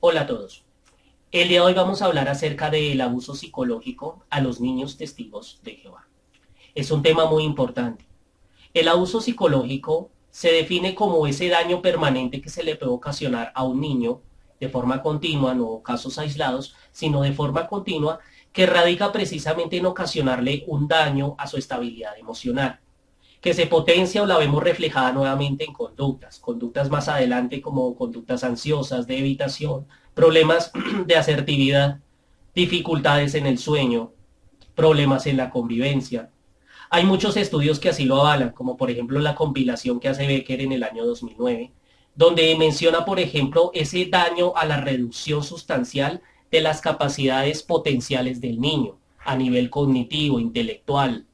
Hola a todos. El día de hoy vamos a hablar acerca del abuso psicológico a los niños testigos de Jehová. Es un tema muy importante. El abuso psicológico se define como ese daño permanente que se le puede ocasionar a un niño de forma continua, no casos aislados, sino de forma continua, que radica precisamente en ocasionarle un daño a su estabilidad emocional, que se potencia o la vemos reflejada nuevamente en conductas más adelante como conductas ansiosas, de evitación, problemas de asertividad, dificultades en el sueño, problemas en la convivencia. Hay muchos estudios que así lo avalan, como por ejemplo la compilación que hace Becker en el año 2009, donde menciona, por ejemplo, ese daño a la reducción sustancial de las capacidades potenciales del niño a nivel cognitivo, intelectual,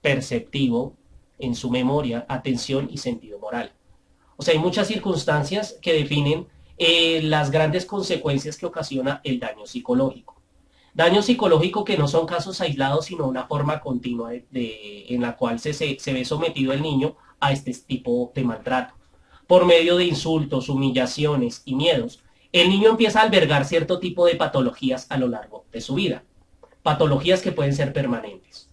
perceptivo, en su memoria, atención y sentido moral. O sea, hay muchas circunstancias que definen las grandes consecuencias que ocasiona el daño psicológico. Daño psicológico que no son casos aislados, sino una forma continua en la cual se ve sometido el niño a este tipo de maltrato. Por medio de insultos, humillaciones y miedos, el niño empieza a albergar cierto tipo de patologías a lo largo de su vida. Patologías que pueden ser permanentes.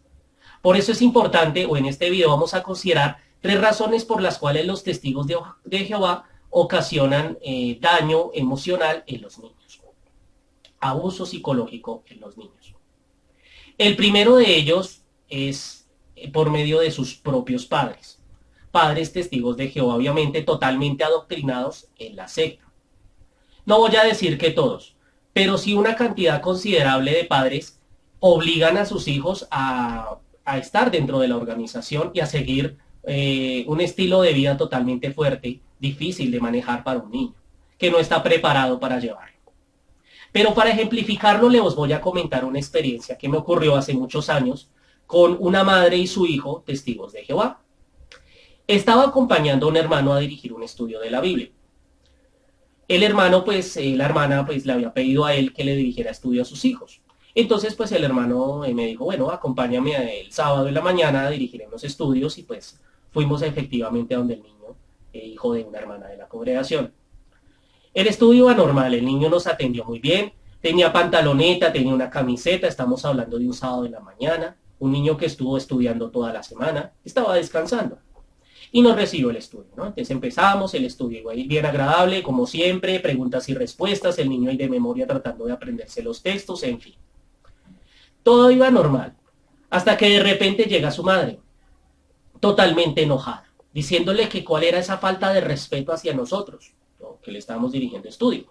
Por eso es importante, o en este video vamos a considerar tres razones por las cuales los testigos de Jehová ocasionan daño emocional en los niños. Abuso psicológico en los niños. El primero de ellos es por medio de sus propios padres. Padres testigos de Jehová, obviamente totalmente adoctrinados en la secta. No voy a decir que todos, pero sí una cantidad considerable de padres obligan a sus hijos a estar dentro de la organización y a seguir un estilo de vida totalmente fuerte, difícil de manejar para un niño, que no está preparado para llevarlo. Pero para ejemplificarlo les voy a comentar una experiencia que me ocurrió hace muchos años con una madre y su hijo, testigos de Jehová. Estaba acompañando a un hermano a dirigir un estudio de la Biblia. El hermano, pues, la hermana, pues, le había pedido a él que le dirigiera estudio a sus hijos. Entonces, pues, el hermano me dijo, bueno, acompáñame el sábado en la mañana a dirigir unos estudios y, pues, fuimos efectivamente a donde el niño, hijo de una hermana de la congregación. El estudio iba normal, el niño nos atendió muy bien, tenía pantaloneta, tenía una camiseta, estamos hablando de un sábado en la mañana, un niño que estuvo estudiando toda la semana, estaba descansando y nos recibió el estudio, ¿no? Entonces empezamos, el estudio iba a ir bien agradable, como siempre, preguntas y respuestas, el niño ahí de memoria tratando de aprenderse los textos, en fin. Todo iba normal, hasta que de repente llega su madre, totalmente enojada, diciéndole que cuál era esa falta de respeto hacia nosotros, ¿no? Que le estábamos dirigiendo estudio.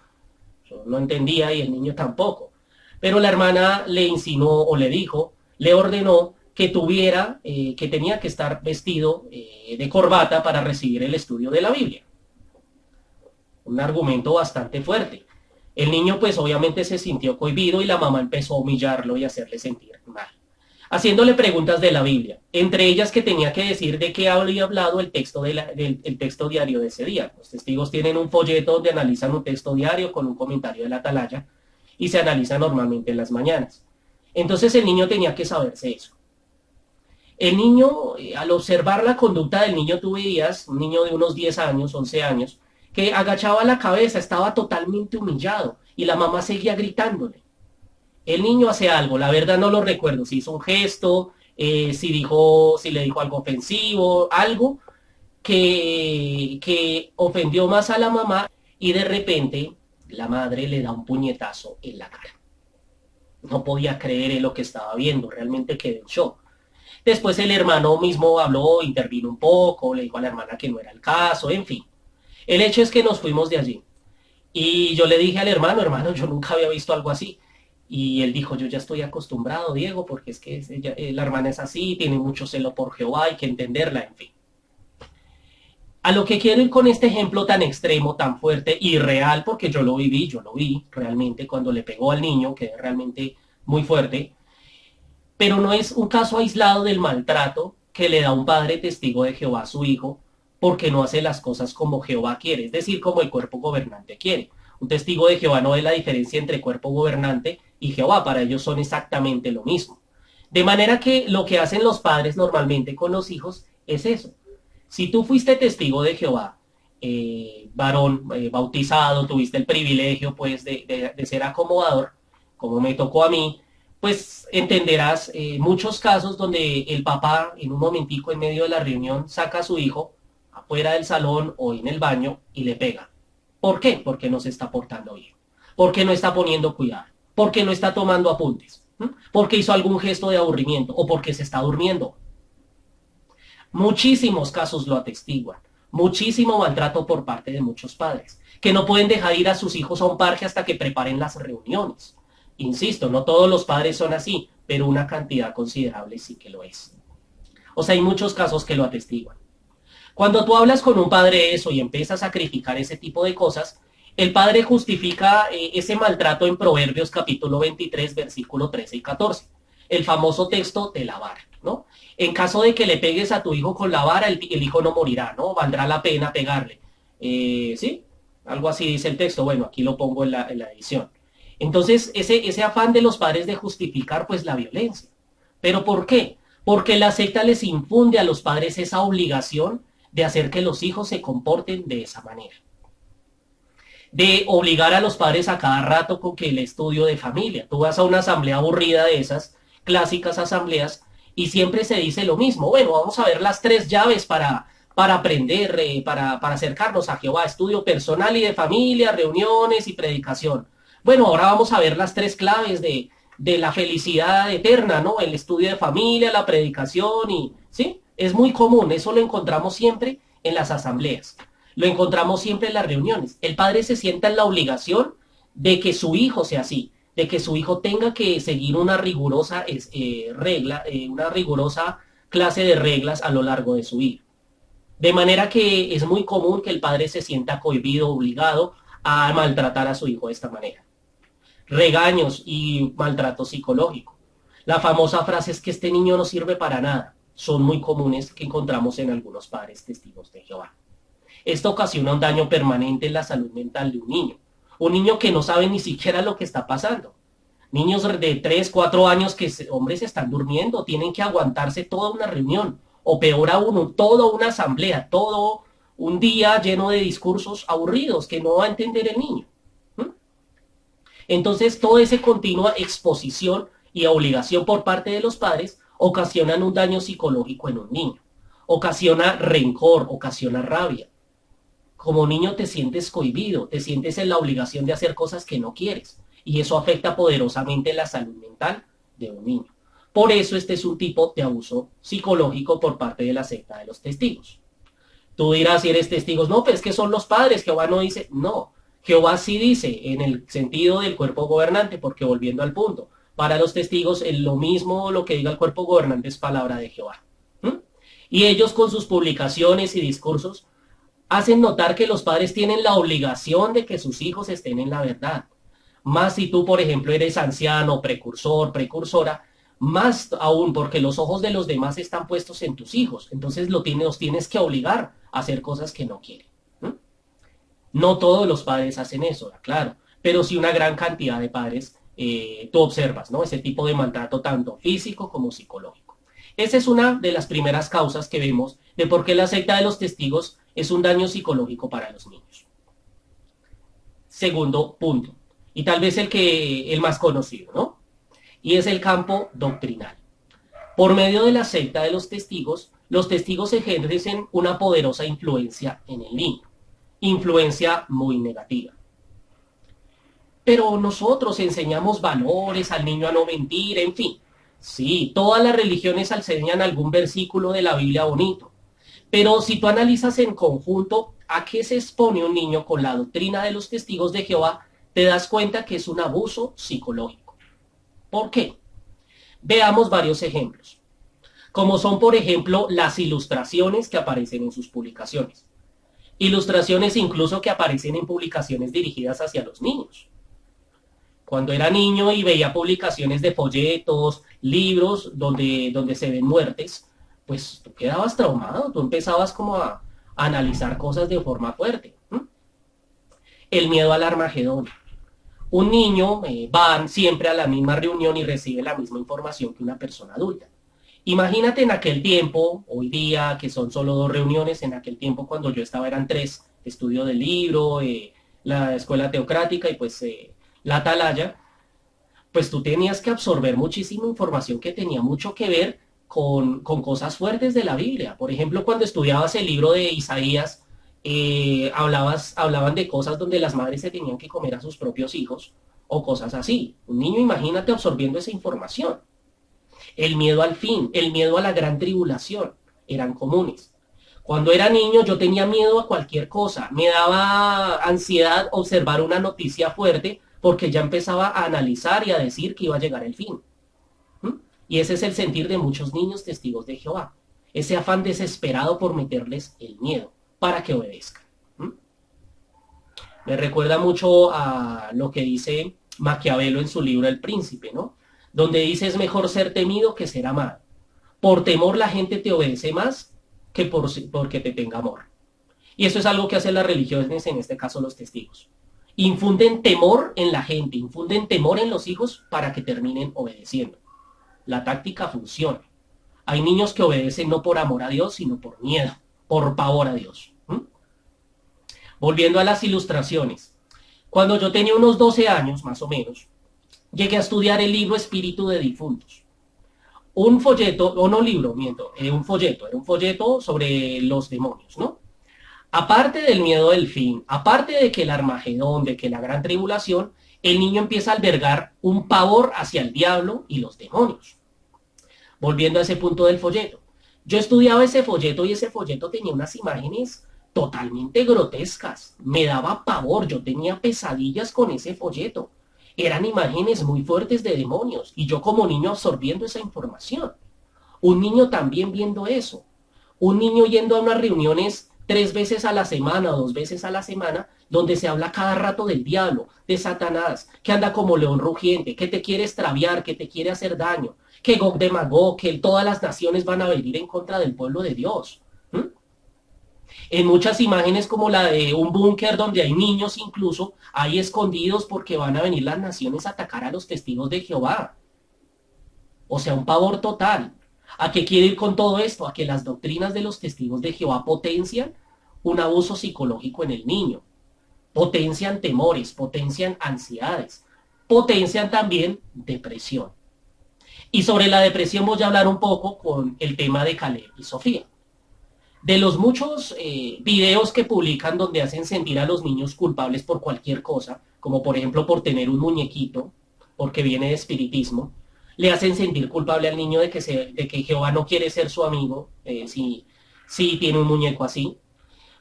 Yo no entendía y el niño tampoco. Pero la hermana le insinuó o le dijo, le ordenó que tuviera, que tenía que estar vestido de corbata para recibir el estudio de la Biblia. Un argumento bastante fuerte. El niño pues obviamente se sintió cohibido y la mamá empezó a humillarlo y hacerle sentir mal, haciéndole preguntas de la Biblia, entre ellas que tenía que decir de qué había hablado el texto, el texto diario de ese día. Los testigos tienen un folleto donde analizan un texto diario con un comentario de la atalaya y se analiza normalmente en las mañanas. Entonces el niño tenía que saberse eso. El niño, al observar la conducta del niño, tú veías, un niño de unos 10 años, 11 años, que agachaba la cabeza, estaba totalmente humillado y la mamá seguía gritándole. El niño hace algo, la verdad no lo recuerdo, si hizo un gesto, si le dijo algo ofensivo, algo que ofendió más a la mamá y de repente la madre le da un puñetazo en la cara. No podía creer en lo que estaba viendo, realmente quedó en shock. Después el hermano mismo habló, intervino un poco, le dijo a la hermana que no era el caso, en fin. El hecho es que nos fuimos de allí. Y yo le dije al hermano, yo nunca había visto algo así. Y él dijo, yo ya estoy acostumbrado, Diego, porque es que la hermana es así, tiene mucho celo por Jehová, hay que entenderla, en fin. A lo que quiero ir con este ejemplo tan extremo, tan fuerte y real, porque yo lo vi realmente cuando le pegó al niño, que es realmente muy fuerte, pero no es un caso aislado del maltrato que le da un padre testigo de Jehová a su hijo porque no hace las cosas como Jehová quiere, es decir, como el cuerpo gobernante quiere. Un testigo de Jehová no ve la diferencia entre cuerpo gobernante y Jehová, para ellos son exactamente lo mismo. De manera que lo que hacen los padres normalmente con los hijos es eso. Si tú fuiste testigo de Jehová varón bautizado, tuviste el privilegio pues de ser acomodador, como me tocó a mí, pues entenderás muchos casos donde el papá en un momentico en medio de la reunión saca a su hijo afuera del salón o en el baño y le pega. ¿Por qué? Porque no se está portando bien. Porque no está poniendo cuidado. Porque no está tomando apuntes. Porque hizo algún gesto de aburrimiento o porque se está durmiendo. Muchísimos casos lo atestiguan. Muchísimo maltrato por parte de muchos padres, que no pueden dejar ir a sus hijos a un parque hasta que preparen las reuniones. Insisto, no todos los padres son así, pero una cantidad considerable sí que lo es. O sea, hay muchos casos que lo atestiguan. Cuando tú hablas con un padre de eso y empiezas a criticar ese tipo de cosas, el padre justifica ese maltrato en Proverbios capítulo 23, versículo 13 y 14. El famoso texto de la vara, ¿no? En caso de que le pegues a tu hijo con la vara, el hijo no morirá, ¿no? Valdrá la pena pegarle. ¿Sí? Algo así dice el texto. Bueno, aquí lo pongo en la edición. Entonces, ese afán de los padres de justificar pues la violencia. ¿Pero por qué? Porque la secta les infunde a los padres esa obligación de hacer que los hijos se comporten de esa manera. De obligar a los padres a cada rato con que el estudio de familia. Tú vas a una asamblea aburrida de esas clásicas asambleas y siempre se dice lo mismo. Bueno, vamos a ver las 3 llaves para aprender, para acercarnos a Jehová. Estudio personal y de familia, reuniones y predicación. Bueno, ahora vamos a ver las 3 claves de la felicidad eterna, ¿no? El estudio de familia, la predicación y, ¿sí? Es muy común, eso lo encontramos siempre en las asambleas, lo encontramos siempre en las reuniones. El padre se sienta en la obligación de que su hijo sea así, de que su hijo tenga que seguir una rigurosa regla, una rigurosa clase de reglas a lo largo de su vida. De manera que es muy común que el padre se sienta cohibido, obligado a maltratar a su hijo de esta manera. Regaños y maltrato psicológico. La famosa frase es que este niño no sirve para nada. Son muy comunes que encontramos en algunos padres testigos de Jehová. Esto ocasiona un daño permanente en la salud mental de un niño. Un niño que no sabe ni siquiera lo que está pasando. Niños de 3, 4 años que, hombres, están durmiendo, tienen que aguantarse toda una reunión, o peor aún, toda una asamblea, todo un día lleno de discursos aburridos que no va a entender el niño. Entonces, toda esa continua exposición y obligación por parte de los padres ocasionan un daño psicológico en un niño. Ocasiona rencor, ocasiona rabia. Como niño te sientes cohibido, te sientes en la obligación de hacer cosas que no quieres. Y eso afecta poderosamente la salud mental de un niño. Por eso este es un tipo de abuso psicológico por parte de la secta de los testigos. Tú dirás, si eres testigos, no, pues que son los padres, Jehová no dice, no. Jehová sí dice en el sentido del cuerpo gobernante, porque volviendo al punto, para los testigos lo mismo lo que diga el cuerpo gobernante es palabra de Jehová. Y ellos con sus publicaciones y discursos hacen notar que los padres tienen la obligación de que sus hijos estén en la verdad. Más si tú, por ejemplo, eres anciano, precursor, precursora, más aún porque los ojos de los demás están puestos en tus hijos. Entonces los tienes que obligar a hacer cosas que no quieren. No todos los padres hacen eso, claro, pero sí una gran cantidad de padres tú observas, ¿no? Ese tipo de maltrato tanto físico como psicológico. Esa es una de las primeras causas que vemos de por qué la secta de los testigos es un daño psicológico para los niños. Segundo punto, y tal vez el más conocido, ¿no? Y es el campo doctrinal. Por medio de la secta de los testigos ejercen una poderosa influencia en el niño. Influencia muy negativa. Pero nosotros enseñamos valores al niño a no mentir, en fin. Sí, todas las religiones enseñan algún versículo de la Biblia bonito. Pero si tú analizas en conjunto a qué se expone un niño con la doctrina de los testigos de Jehová, te das cuenta que es un abuso psicológico. ¿Por qué? Veamos varios ejemplos, como son, por ejemplo, las ilustraciones que aparecen en sus publicaciones. Ilustraciones incluso que aparecen en publicaciones dirigidas hacia los niños. Cuando era niño y veía publicaciones de folletos, libros donde se ven muertes, pues tú quedabas traumado, tú empezabas como a analizar cosas de forma fuerte. El miedo al Armagedón. Un niño va siempre a la misma reunión y recibe la misma información que una persona adulta. Imagínate en aquel tiempo, hoy día que son solo 2 reuniones, en aquel tiempo cuando yo estaba eran 3, estudio del libro, la escuela teocrática y pues la atalaya, pues tú tenías que absorber muchísima información que tenía mucho que ver con cosas fuertes de la Biblia. Por ejemplo, cuando estudiabas el libro de Isaías, hablaban de cosas donde las madres se tenían que comer a sus propios hijos o cosas así. Un niño, imagínate absorbiendo esa información. El miedo al fin, el miedo a la gran tribulación eran comunes. Cuando era niño yo tenía miedo a cualquier cosa, me daba ansiedad observar una noticia fuerte porque ya empezaba a analizar y a decir que iba a llegar el fin. ¿Mm? Y ese es el sentir de muchos niños testigos de Jehová, ese afán desesperado por meterles el miedo para que obedezcan. ¿Mm? Me recuerda mucho a lo que dice Maquiavelo en su libro El Príncipe, ¿no? Donde dice es mejor ser temido que ser amado. Por temor la gente te obedece más que porque te tenga amor. Y eso es algo que hacen las religiones, en este caso los testigos. Infunden temor en la gente, infunden temor en los hijos para que terminen obedeciendo. La táctica funciona. Hay niños que obedecen no por amor a Dios, sino por miedo, por pavor a Dios. ¿Mm? Volviendo a las ilustraciones. Cuando yo tenía unos 12 años, más o menos, llegué a estudiar el libro Espíritu de Difuntos. Un folleto, o no libro, miento, un folleto, era un folleto sobre los demonios, ¿no? Aparte del miedo del fin, aparte de que el Armagedón, de que la gran tribulación, el niño empieza a albergar un pavor hacia el diablo y los demonios. Volviendo a ese punto del folleto. Yo estudiaba ese folleto y ese folleto tenía unas imágenes totalmente grotescas. Me daba pavor, yo tenía pesadillas con ese folleto. Eran imágenes muy fuertes de demonios y yo como niño absorbiendo esa información. Un niño también viendo eso. Un niño yendo a unas reuniones 3 veces a la semana o 2 veces a la semana, donde se habla cada rato del diablo, de Satanás, que anda como león rugiente, que te quiere extraviar, que te quiere hacer daño, que Gog de Magog, que todas las naciones van a venir en contra del pueblo de Dios. ¿Mm? En muchas imágenes como la de un búnker donde hay niños incluso ahí escondidos porque van a venir las naciones a atacar a los testigos de Jehová. O sea, un pavor total. ¿A qué quiere ir con todo esto? A que las doctrinas de los testigos de Jehová potencian un abuso psicológico en el niño, potencian temores, potencian ansiedades, potencian también depresión. Y sobre la depresión voy a hablar un poco con el tema de Caleb y Sofía. De los muchos videos que publican donde hacen sentir a los niños culpables por cualquier cosa, como por ejemplo por tener un muñequito, porque viene de espiritismo, le hacen sentir culpable al niño de que Jehová no quiere ser su amigo si tiene un muñeco así.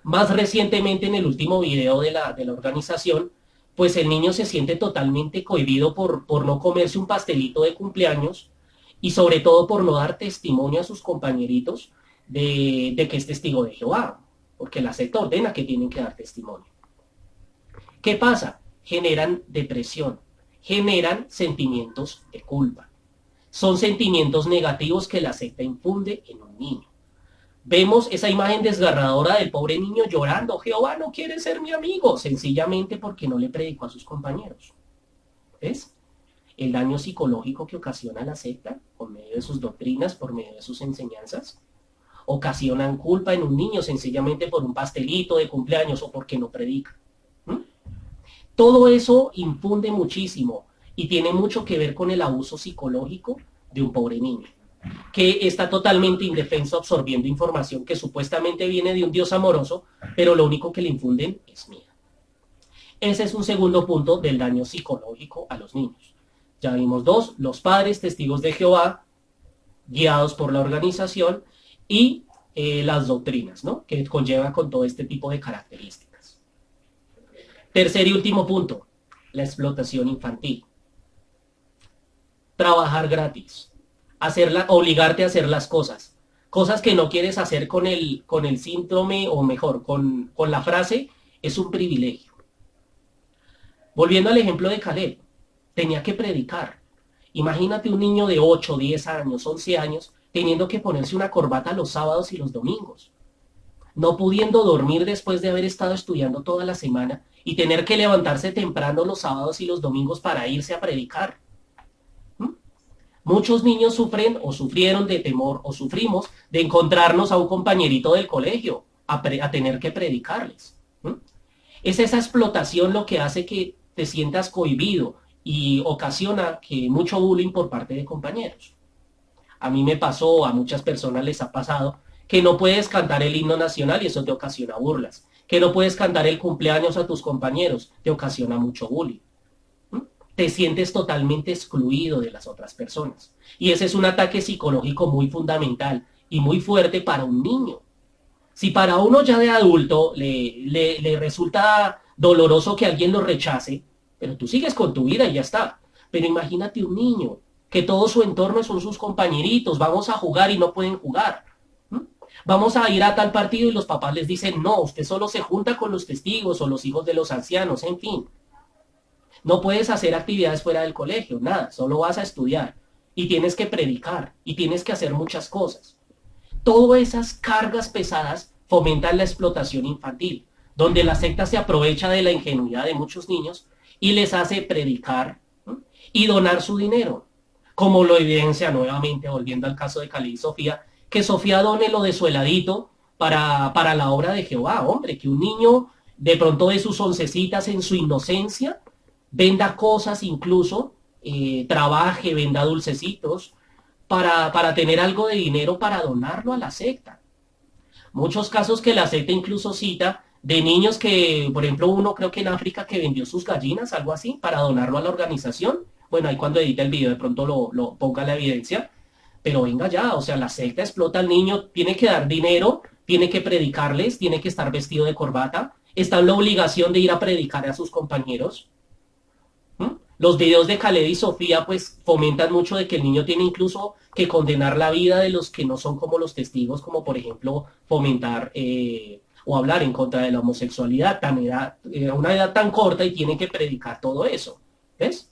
Más recientemente, en el último video de la organización, pues el niño se siente totalmente cohibido por no comerse un pastelito de cumpleaños y sobre todo por no dar testimonio a sus compañeritos de que es testigo de Jehová, porque la secta ordena que tienen que dar testimonio. ¿Qué pasa? Generan depresión, generan sentimientos de culpa. Son sentimientos negativos que la secta infunde en un niño. Vemos esa imagen desgarradora del pobre niño llorando. Jehová no quiere ser mi amigo, sencillamente porque no le predicó a sus compañeros. ¿Ves? El daño psicológico que ocasiona la secta por medio de sus doctrinas, por medio de sus enseñanzas, ocasionan culpa en un niño sencillamente por un pastelito de cumpleaños o porque no predica. ¿Mm? Todo eso infunde muchísimo y tiene mucho que ver con el abuso psicológico de un pobre niño, que está totalmente indefenso absorbiendo información que supuestamente viene de un Dios amoroso, pero lo único que le infunden es miedo. Ese es un segundo punto del daño psicológico a los niños. Ya vimos dos, los padres testigos de Jehová, guiados por la organización, y las doctrinas, ¿no? Que conlleva con todo este tipo de características. Tercer y último punto, la explotación infantil. Trabajar gratis, obligarte a hacer las cosas que no quieres hacer con el síndrome, o mejor, con la frase, es un privilegio. Volviendo al ejemplo de Caleb, tenía que predicar. Imagínate un niño de 8, 10 años, 11 años, teniendo que ponerse una corbata los sábados y los domingos, no pudiendo dormir después de haber estado estudiando toda la semana y tener que levantarse temprano los sábados y los domingos para irse a predicar. ¿Mm? Muchos niños sufren o sufrieron de temor o sufrimos de encontrarnos a un compañerito del colegio, a tener que predicarles. ¿Mm? Es esa explotación lo que hace que te sientas cohibido y ocasiona que mucho bullying por parte de compañeros. A mí me pasó, a muchas personas les ha pasado, que no puedes cantar el himno nacional y eso te ocasiona burlas. Que no puedes cantar el cumpleaños a tus compañeros, te ocasiona mucho bullying. ¿Mm? Te sientes totalmente excluido de las otras personas. Y ese es un ataque psicológico muy fundamental y muy fuerte para un niño. Si para uno ya de adulto le resulta doloroso que alguien lo rechace, pero tú sigues con tu vida y ya está. Pero imagínate un niño, que todo su entorno son sus compañeritos, vamos a jugar y no pueden jugar. ¿Mm? Vamos a ir a tal partido y los papás les dicen, no, usted solo se junta con los testigos o los hijos de los ancianos, en fin. No puedes hacer actividades fuera del colegio, nada, solo vas a estudiar. Y tienes que predicar, y tienes que hacer muchas cosas. Todas esas cargas pesadas fomentan la explotación infantil, donde la secta se aprovecha de la ingenuidad de muchos niños y les hace predicar, ¿no?, y donar su dinero, como lo evidencia nuevamente, volviendo al caso de Cali y Sofía, que Sofía done lo de su heladito para la obra de Jehová. Hombre, que un niño de pronto de sus oncecitas en su inocencia venda cosas, incluso trabaje, venda dulcecitos, para tener algo de dinero para donarlo a la secta. Muchos casos que la secta incluso cita de niños que, por ejemplo, uno creo que en África que vendió sus gallinas, algo así, para donarlo a la organización. Bueno, ahí cuando edite el video de pronto lo ponga la evidencia. Pero venga ya, o sea, la secta explota al niño, tiene que dar dinero, tiene que predicarles, tiene que estar vestido de corbata, está en la obligación de ir a predicar a sus compañeros. ¿Mm? Los videos de Khaled y Sofía pues fomentan mucho de que el niño tiene incluso que condenar la vida de los que no son como los testigos, como por ejemplo fomentar o hablar en contra de la homosexualidad a una edad tan corta y tiene que predicar todo eso. ¿Ves?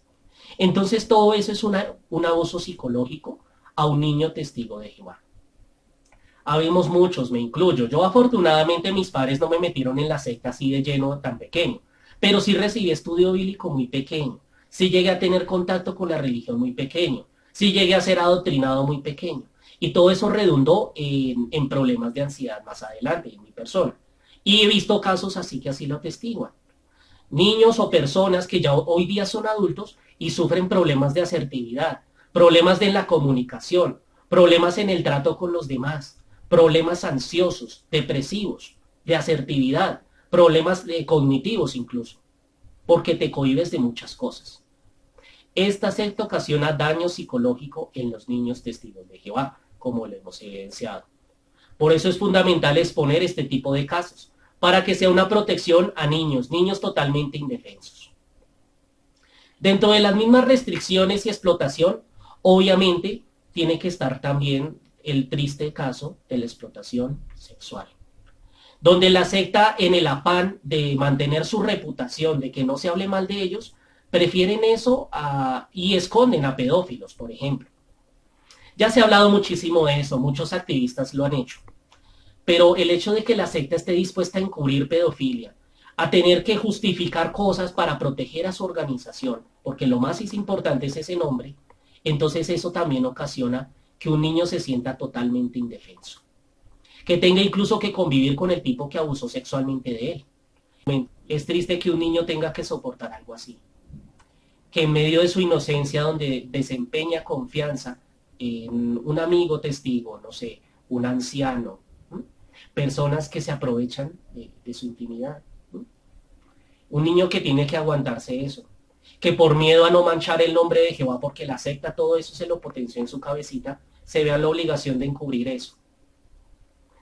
Entonces todo eso es un abuso psicológico a un niño testigo de Jehová. Habemos muchos, me incluyo. Yo afortunadamente mis padres no me metieron en la secta así de lleno tan pequeño, pero sí recibí estudio bíblico muy pequeño, sí llegué a tener contacto con la religión muy pequeño, sí llegué a ser adoctrinado muy pequeño. Y todo eso redundó en problemas de ansiedad más adelante en mi persona. Y he visto casos así que así lo atestiguan. Niños o personas que ya hoy día son adultos y sufren problemas de asertividad, problemas de la comunicación, problemas en el trato con los demás, problemas ansiosos, depresivos, de asertividad, problemas cognitivos incluso, porque te cohibes de muchas cosas. Esta secta ocasiona daño psicológico en los niños testigos de Jehová, como lo hemos evidenciado. Por eso es fundamental exponer este tipo de casos, para que sea una protección a niños, niños totalmente indefensos. Dentro de las mismas restricciones y explotación, obviamente tiene que estar también el triste caso de la explotación sexual, donde la secta, en el afán de mantener su reputación, de que no se hable mal de ellos, prefieren eso y esconden a pedófilos, por ejemplo. Ya se ha hablado muchísimo de eso, muchos activistas lo han hecho. Pero el hecho de que la secta esté dispuesta a encubrir pedofilia, a tener que justificar cosas para proteger a su organización, porque lo más importante es ese nombre, entonces eso también ocasiona que un niño se sienta totalmente indefenso, que tenga incluso que convivir con el tipo que abusó sexualmente de él. Es triste que un niño tenga que soportar algo así, que en medio de su inocencia, donde desempeña confianza en un amigo testigo, no sé, un anciano, personas que se aprovechan de su intimidad. Un niño que tiene que aguantarse eso, que por miedo a no manchar el nombre de Jehová, porque la secta todo eso se lo potenció en su cabecita, se vea la obligación de encubrir eso,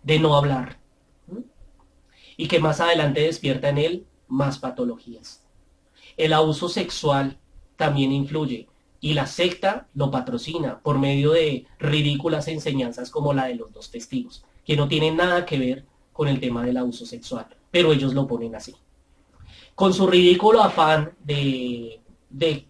de no hablar, y que más adelante despierta en él más patologías. El abuso sexual también influye, y la secta lo patrocina por medio de ridículas enseñanzas como la de los dos testigos, que no tienen nada que ver con el tema del abuso sexual, pero ellos lo ponen así. Con su ridículo afán de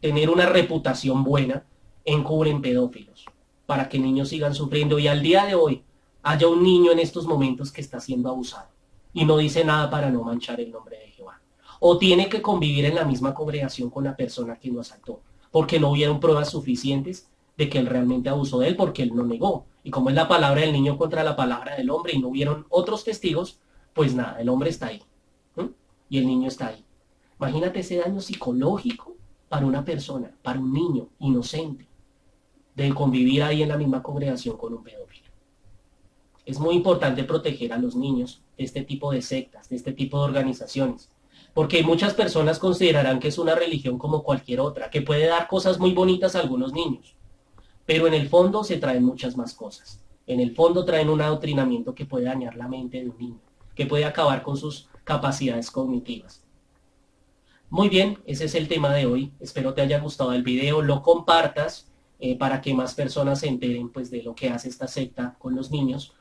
tener una reputación buena, encubren pedófilos, para que niños sigan sufriendo, y al día de hoy haya un niño en estos momentos que está siendo abusado, y no dice nada para no manchar el nombre de Jehová. O tiene que convivir en la misma congregación con la persona que lo asaltó, porque no hubieron pruebas suficientes de que él realmente abusó de él porque él no negó. Y como es la palabra del niño contra la palabra del hombre y no hubieron otros testigos, pues nada, el hombre está ahí. ¿Mm? Y el niño está ahí. Imagínate ese daño psicológico para una persona, para un niño inocente, de convivir ahí en la misma congregación con un pedófilo. Es muy importante proteger a los niños de este tipo de sectas, de este tipo de organizaciones, porque muchas personas considerarán que es una religión como cualquier otra, que puede dar cosas muy bonitas a algunos niños, pero en el fondo se traen muchas más cosas. En el fondo traen un adoctrinamiento que puede dañar la mente de un niño, que puede acabar con sus capacidades cognitivas. Muy bien, ese es el tema de hoy. Espero te haya gustado el video, lo compartas para que más personas se enteren pues, de lo que hace esta secta con los niños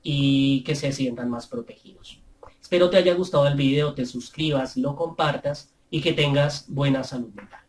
y que se sientan más protegidos. Espero te haya gustado el video, te suscribas, lo compartas y que tengas buena salud mental.